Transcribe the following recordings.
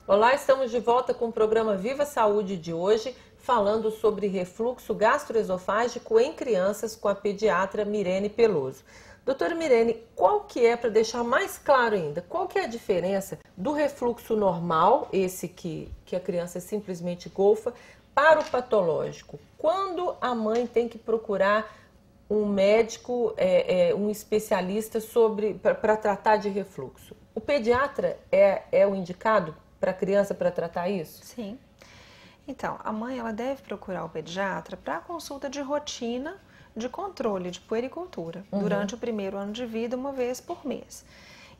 Olá, estamos de volta com o programa Viva Saúde de hoje, falando sobre refluxo gastroesofágico em crianças com a pediatra Mirene Peloso. Doutora Mirene, qual que é, para deixar mais claro ainda, qual que é a diferença do refluxo normal, esse que a criança simplesmente golfa, para o patológico? Quando a mãe tem que procurar um médico, um especialista para tratar de refluxo? O pediatra é o indicado para a criança para tratar isso? Sim. Então, a mãe ela deve procurar o pediatra para consulta de rotina de controle de puericultura durante o primeiro ano de vida, uma vez por mês.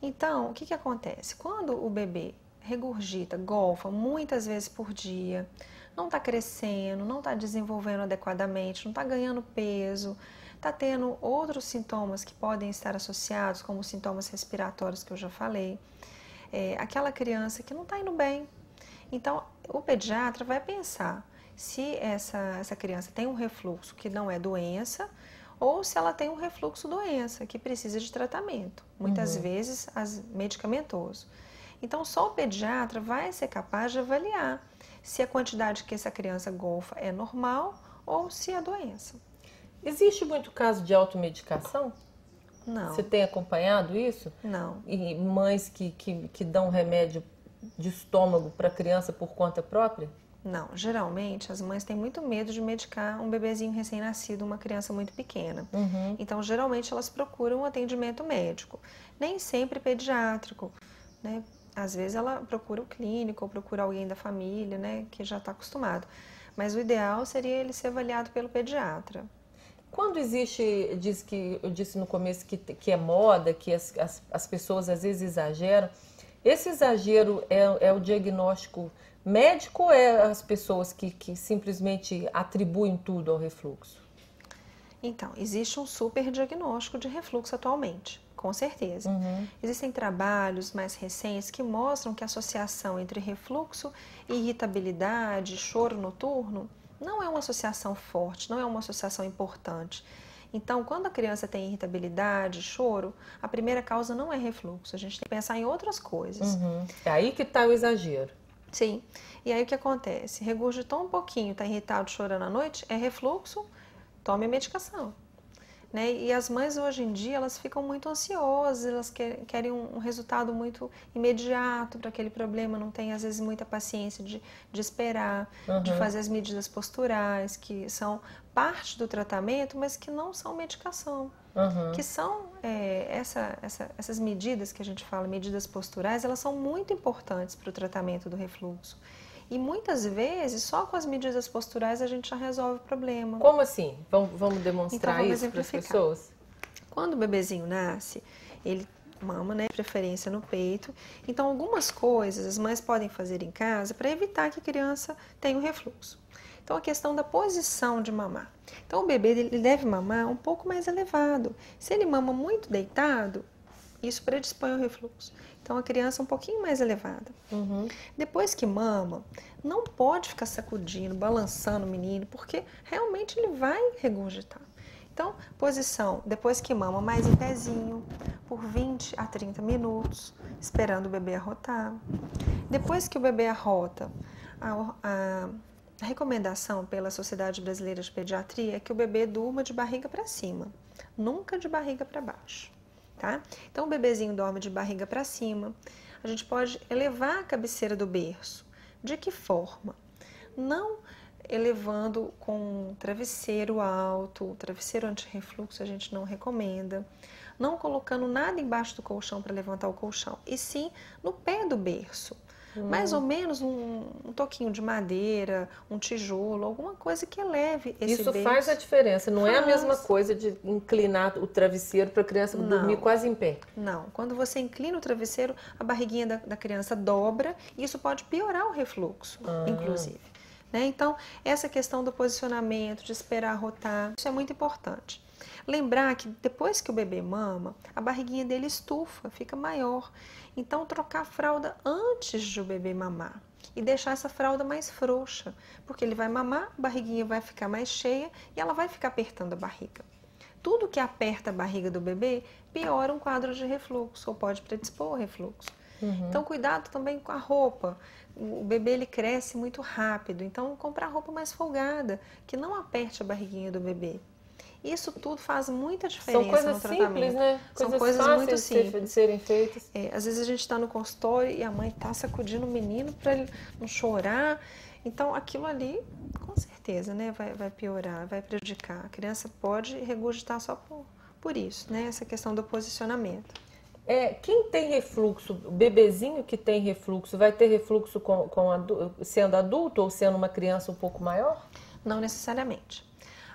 Então, o que acontece? Quando o bebê regurgita, golfa muitas vezes por dia, não está crescendo, não está desenvolvendo adequadamente, não está ganhando peso, está tendo outros sintomas que podem estar associados, como os sintomas respiratórios que eu já falei, aquela criança que não está indo bem. Então, o pediatra vai pensar se essa criança tem um refluxo que não é doença ou se ela tem um refluxo doença que precisa de tratamento, muitas vezes medicamentoso. Então, só o pediatra vai ser capaz de avaliar se a quantidade que essa criança golfa é normal ou se é doença. Existe muito caso de automedicação? Não. Você tem acompanhado isso? Não. E mães que dão remédio de estômago para a criança por conta própria? Não, geralmente as mães têm muito medo de medicar um bebezinho recém-nascido, uma criança muito pequena. Então, geralmente elas procuram um atendimento médico, nem sempre pediátrico, né? Às vezes ela procura o clínico ou procura alguém da família, né, que já está acostumado. Mas o ideal seria ele ser avaliado pelo pediatra. Quando existe, eu disse no começo que é moda, que as pessoas às vezes exageram, esse exagero é o diagnóstico médico ou é as pessoas que simplesmente atribuem tudo ao refluxo? Então, existe um super diagnóstico de refluxo atualmente, com certeza. Existem trabalhos mais recentes que mostram que a associação entre refluxo e irritabilidade, choro noturno, não é uma associação forte, não é uma associação importante. Então, quando a criança tem irritabilidade, choro, a primeira causa não é refluxo, a gente tem que pensar em outras coisas. É aí que está o exagero. Sim, e aí o que acontece? Regurgitou um pouquinho, está irritado, chorando à noite, é refluxo, tome a medicação. Né? E as mães hoje em dia, elas ficam muito ansiosas, elas querem um resultado muito imediato para aquele problema, não tem às vezes muita paciência de esperar, de fazer as medidas posturais, que são parte do tratamento, mas que não são medicação. Que são essas medidas que a gente fala, medidas posturais, elas são muito importantes para o tratamento do refluxo. E muitas vezes, só com as medidas posturais, a gente já resolve o problema. Como assim? Vamos demonstrar então, isso para as pessoas? Quando o bebezinho nasce, ele mama, né, de preferência no peito. Então, algumas coisas as mães podem fazer em casa para evitar que a criança tenha o refluxo. Então, a questão da posição de mamar. Então, o bebê ele deve mamar um pouco mais elevado. Se ele mama muito deitado, isso predispõe ao refluxo. Então, a criança um pouquinho mais elevada. Depois que mama, não pode ficar sacudindo, balançando o menino, porque realmente ele vai regurgitar. Então, posição, depois que mama, mais em pezinho, por 20 a 30 minutos, esperando o bebê arrotar. Depois que o bebê arrota, a recomendação pela Sociedade Brasileira de Pediatria é que o bebê durma de barriga para cima, nunca de barriga para baixo. Tá? Então, o bebezinho dorme de barriga para cima. A gente pode elevar a cabeceira do berço. De que forma? Não elevando com travesseiro alto, travesseiro anti-refluxo a gente não recomenda. Não colocando nada embaixo do colchão para levantar o colchão, e sim no pé do berço. Mais ou menos um toquinho de madeira, um tijolo, alguma coisa que eleve esse berço. Isso faz a diferença, não é a mesma coisa de inclinar o travesseiro para a criança dormir quase em pé. Não, quando você inclina o travesseiro, a barriguinha da criança dobra e isso pode piorar o refluxo, inclusive. Né? Então, essa questão do posicionamento, de esperar arrotar, isso é muito importante. Lembrar que depois que o bebê mama, a barriguinha dele estufa, fica maior. Então, trocar a fralda antes de o bebê mamar e deixar essa fralda mais frouxa, porque ele vai mamar, a barriguinha vai ficar mais cheia e ela vai ficar apertando a barriga. Tudo que aperta a barriga do bebê piora um quadro de refluxo ou pode predispor ao refluxo. Então, cuidado também com a roupa. O bebê ele cresce muito rápido, então comprar roupa mais folgada, que não aperte a barriguinha do bebê. Isso tudo faz muita diferença São coisas no tratamento. simples, né? São Coisas coisas fáceis muito simples de serem feitas. Às vezes a gente está no consultório e a mãe está sacudindo o menino para ele não chorar. Então, aquilo ali, com certeza, né, vai piorar, vai prejudicar. A criança pode regurgitar só por isso, né? Essa questão do posicionamento. Quem tem refluxo, o bebezinho que tem refluxo, vai ter refluxo sendo adulto ou sendo uma criança um pouco maior? Não necessariamente.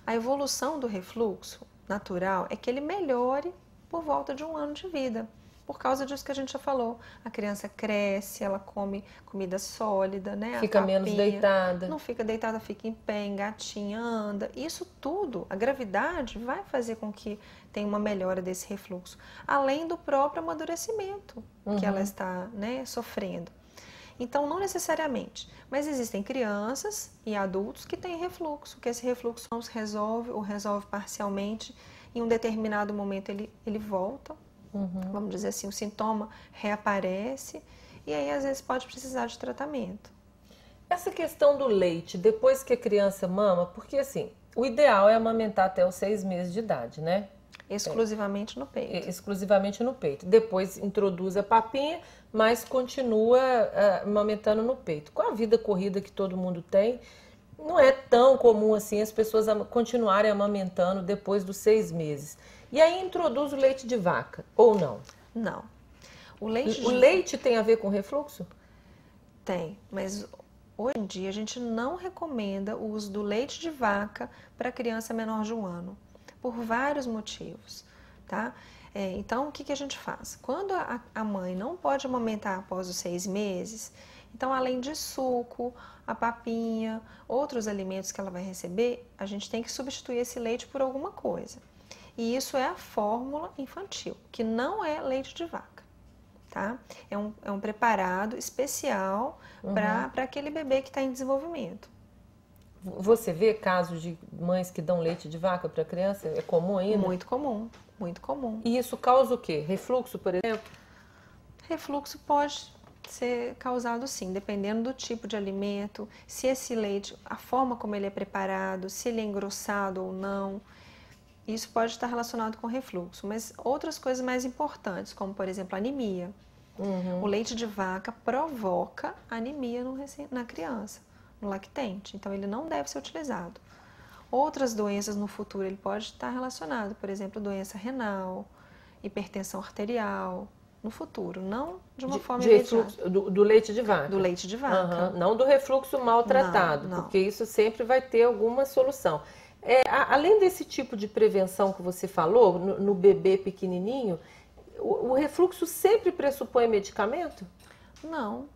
A evolução do refluxo natural é que ele melhore por volta de 1 ano de vida. Por causa disso que a gente já falou. A criança cresce, ela come comida sólida, né? Fica menos deitada. Não fica deitada, fica em pé, engatinha, anda. Isso tudo, a gravidade vai fazer com que tenha uma melhora desse refluxo. Além do próprio amadurecimento que ela está, né, sofrendo. Então, não necessariamente, mas existem crianças e adultos que têm refluxo, que esse refluxo não se resolve ou resolve parcialmente. Em um determinado momento ele volta, vamos dizer assim, o sintoma reaparece e aí às vezes pode precisar de tratamento. Essa questão do leite, depois que a criança mama, porque assim, o ideal é amamentar até os 6 meses de idade, né? Exclusivamente no peito. Exclusivamente no peito. Depois introduz a papinha, mas continua amamentando no peito. Com a vida corrida que todo mundo tem, não é tão comum assim as pessoas continuarem amamentando depois dos 6 meses. E aí introduz o leite de vaca, ou não? Não. O leite tem a ver com refluxo? Tem, mas hoje em dia a gente não recomenda o uso do leite de vaca para criança menor de 1 ano. Por vários motivos, tá? Então, o que a gente faz? Quando a mãe não pode amamentar após os 6 meses, então, além de suco, a papinha, outros alimentos que ela vai receber, a gente tem que substituir esse leite por alguma coisa. E isso é a fórmula infantil, que não é leite de vaca, tá? É um preparado especial para aquele bebê que está em desenvolvimento. Você vê casos de mães que dão leite de vaca para criança? É comum ainda? Muito comum, muito comum. E isso causa o quê? Refluxo, por exemplo? Refluxo pode ser causado sim, dependendo do tipo de alimento, se esse leite, a forma como ele é preparado, se ele é engrossado ou não. Isso pode estar relacionado com refluxo, mas outras coisas mais importantes, como por exemplo a anemia. O leite de vaca provoca anemia na criança, no lactente, então ele não deve ser utilizado. Outras doenças no futuro ele pode estar relacionado, por exemplo, doença renal, hipertensão arterial, no futuro, não de uma forma imediata. Refluxo, do leite de vaca? Do leite de vaca. Não do refluxo maltratado, não. porque isso sempre vai ter alguma solução. Além desse tipo de prevenção que você falou, no bebê pequenininho, o refluxo sempre pressupõe medicamento? Não.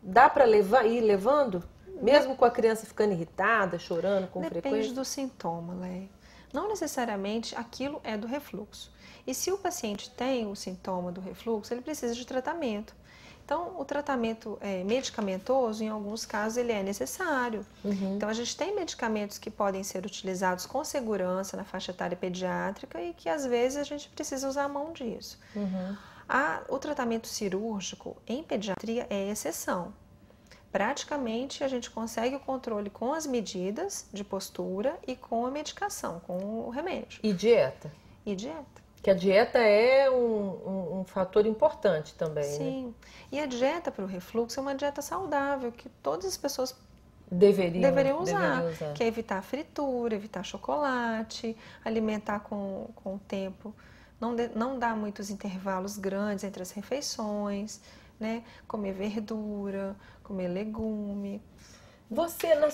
Dá para ir levando? Mesmo com a criança ficando irritada, chorando com frequência? Depende do sintoma, Lé. Não necessariamente aquilo é do refluxo. E se o paciente tem o sintoma do refluxo, ele precisa de tratamento. Então, o tratamento medicamentoso, em alguns casos, ele é necessário. Então, a gente tem medicamentos que podem ser utilizados com segurança na faixa etária pediátrica e que, às vezes, a gente precisa usar a mão disso. O tratamento cirúrgico em pediatria é exceção. Praticamente, a gente consegue o controle com as medidas de postura e com a medicação, com o remédio. E dieta? E dieta. Que a dieta é um fator importante também, Sim. né? E a dieta para o refluxo é uma dieta saudável, que todas as pessoas deveriam usar. Que é evitar fritura, evitar chocolate, alimentar com o tempo, não dar muitos intervalos grandes entre as refeições, né? Comer verdura, comer legume. Você, na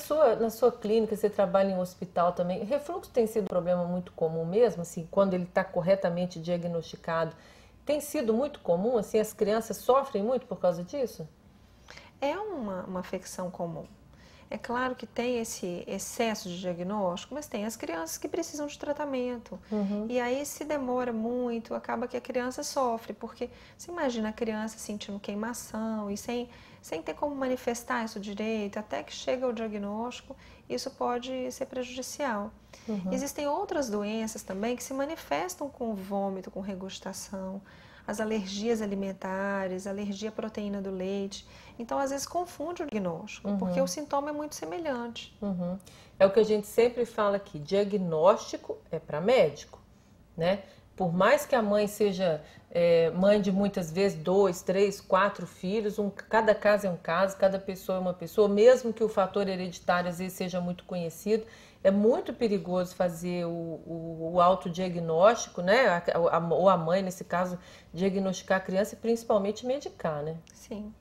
sua clínica, você trabalha em um hospital também, refluxo tem sido um problema muito comum mesmo, assim, quando ele está corretamente diagnosticado, tem sido muito comum, assim, as crianças sofrem muito por causa disso? É uma afecção comum. É claro que tem esse excesso de diagnóstico, mas tem as crianças que precisam de tratamento. E aí, se demora muito, acaba que a criança sofre, porque você imagina a criança sentindo queimação e sem ter como manifestar isso direito, até que chega o diagnóstico, isso pode ser prejudicial. Existem outras doenças também que se manifestam com vômito, com regurgitação. as alergias alimentares, alergia à proteína do leite. Então, às vezes, confunde o diagnóstico, porque o sintoma é muito semelhante. É o que a gente sempre fala aqui, diagnóstico é para médico, né? Por mais que a mãe seja mãe de muitas vezes 2, 3, 4 filhos, cada caso é um caso, cada pessoa é uma pessoa, mesmo que o fator hereditário às vezes seja muito conhecido, é muito perigoso fazer o autodiagnóstico, né? Ou a mãe, nesse caso, diagnosticar a criança e principalmente medicar, né? Sim.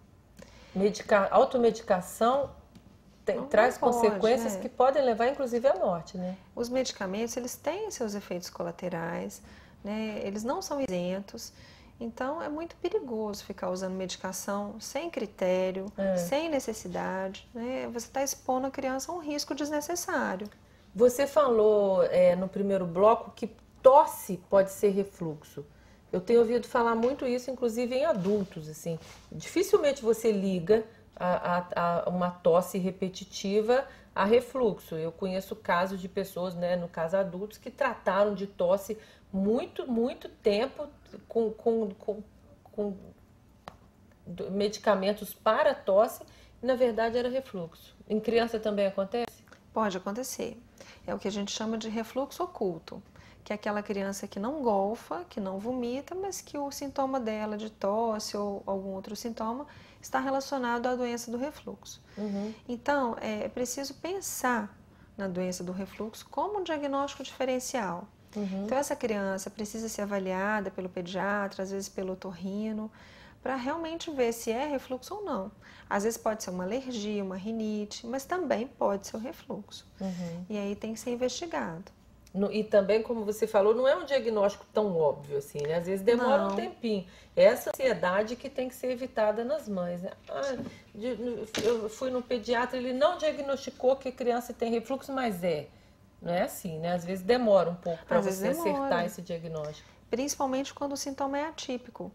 Automedicação traz pode, consequências né? que podem levar, inclusive, à morte, né? Os medicamentos, eles têm seus efeitos colaterais, né? Eles não são isentos. Então, é muito perigoso ficar usando medicação sem critério, sem necessidade, né? Você está expondo a criança a um risco desnecessário. Você falou no primeiro bloco que tosse pode ser refluxo. Eu tenho ouvido falar muito isso, inclusive em adultos, assim. Dificilmente você liga a uma tosse repetitiva a refluxo. Eu conheço casos de pessoas, né, no caso adultos, que trataram de tosse muito tempo com medicamentos para tosse e na verdade era refluxo. Em criança também acontece? Pode acontecer. É o que a gente chama de refluxo oculto, que é aquela criança que não golfa, que não vomita, mas que o sintoma dela de tosse ou algum outro sintoma está relacionado à doença do refluxo. Então, é preciso pensar na doença do refluxo como um diagnóstico diferencial. Então, essa criança precisa ser avaliada pelo pediatra, às vezes pelo otorrino, para realmente ver se é refluxo ou não. Às vezes pode ser uma alergia, uma rinite, mas também pode ser o refluxo. E aí tem que ser investigado. E também, como você falou, não é um diagnóstico tão óbvio assim, né? Às vezes demora um tempinho. Essa ansiedade que tem que ser evitada nas mães, né? Eu fui no pediatra, ele não diagnosticou que a criança tem refluxo, mas não é assim, né? Às vezes demora um pouco para você acertar esse diagnóstico. Principalmente quando o sintoma é atípico.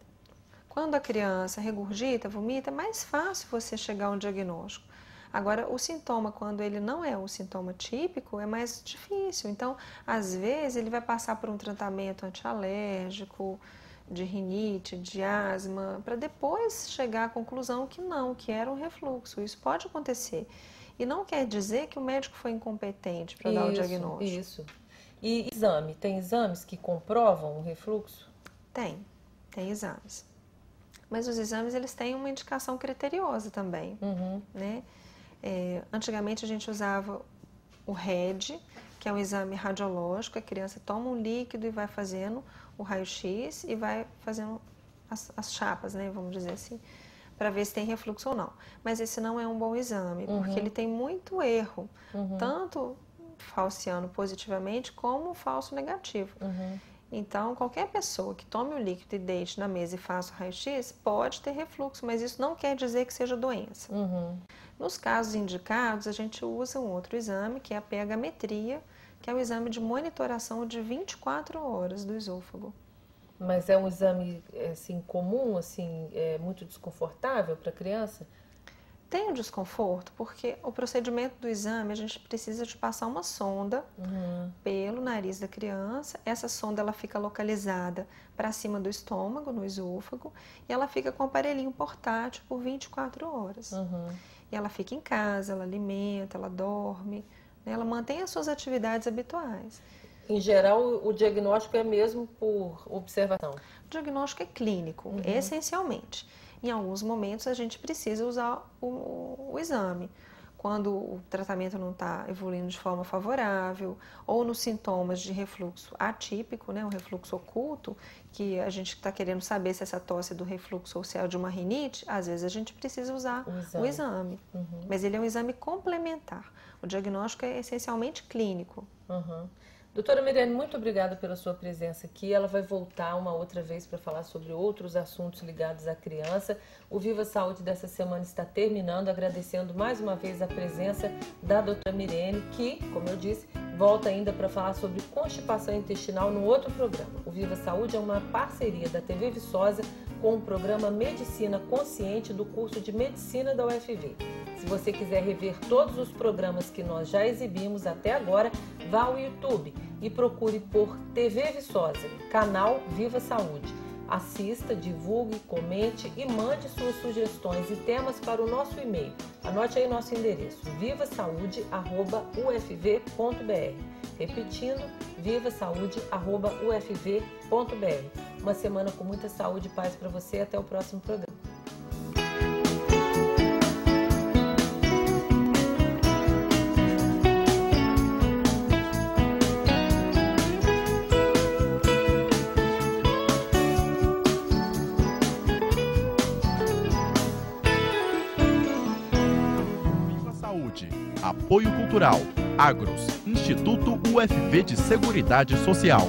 Quando a criança regurgita, vomita, é mais fácil você chegar a um diagnóstico. Agora, o sintoma, quando ele não é um sintoma típico, é mais difícil. Então, às vezes, ele vai passar por um tratamento antialérgico, de rinite, de asma, para depois chegar à conclusão que não, que era um refluxo. Isso pode acontecer. E não quer dizer que o médico foi incompetente para dar o diagnóstico. Isso. E exame? Tem exames que comprovam o refluxo? Tem exames. Mas os exames, eles têm uma indicação criteriosa também, né? Antigamente a gente usava o RED, que é um exame radiológico, a criança toma um líquido e vai fazendo o raio-x e vai fazendo as chapas, né, vamos dizer assim, para ver se tem refluxo ou não. Mas esse não é um bom exame, porque ele tem muito erro, tanto falseando positivamente como falso negativo. Então, qualquer pessoa que tome o líquido e deite na mesa e faça o raio-x pode ter refluxo, mas isso não quer dizer que seja doença. Nos casos indicados, a gente usa um outro exame, que é a pH-metria, que é o exame de monitoração de 24 horas do esôfago. Mas é um exame assim, comum, assim, muito desconfortável para a criança? Tem um desconforto, porque o procedimento do exame, a gente precisa de passar uma sonda pelo nariz da criança. Essa sonda ela fica localizada para cima do estômago, no esôfago, e ela fica com o aparelhinho portátil por 24 horas. E ela fica em casa, ela alimenta, ela dorme, né? Ela mantém as suas atividades habituais. Em geral, o diagnóstico é mesmo por observação? O diagnóstico é clínico, essencialmente. Em alguns momentos a gente precisa usar o exame. Quando o tratamento não está evoluindo de forma favorável, ou nos sintomas de refluxo atípico, né, um refluxo oculto, que a gente está querendo saber se essa tosse é do refluxo ou se é de uma rinite, às vezes a gente precisa usar o exame. Mas ele é um exame complementar. O diagnóstico é essencialmente clínico. Doutora Mirene, muito obrigada pela sua presença aqui. Ela vai voltar uma outra vez para falar sobre outros assuntos ligados à criança. O Viva Saúde dessa semana está terminando, agradecendo mais uma vez a presença da doutora Mirene, que, como eu disse, volta ainda para falar sobre constipação intestinal no outro programa. O Viva Saúde é uma parceria da TV Viçosa com o programa Medicina Consciente do curso de Medicina da UFV. Se você quiser rever todos os programas que nós já exibimos até agora, vá ao YouTube e procure por TV Viçosa, canal Viva Saúde. Assista, divulgue, comente e mande suas sugestões e temas para o nosso e-mail. Anote aí nosso endereço, vivasaude@ufv.br. Repetindo, vivasaude@ufv.br. Uma semana com muita saúde e paz para você. Até o próximo programa. Apoio Cultural, Agros, Instituto UFV de Seguridade Social.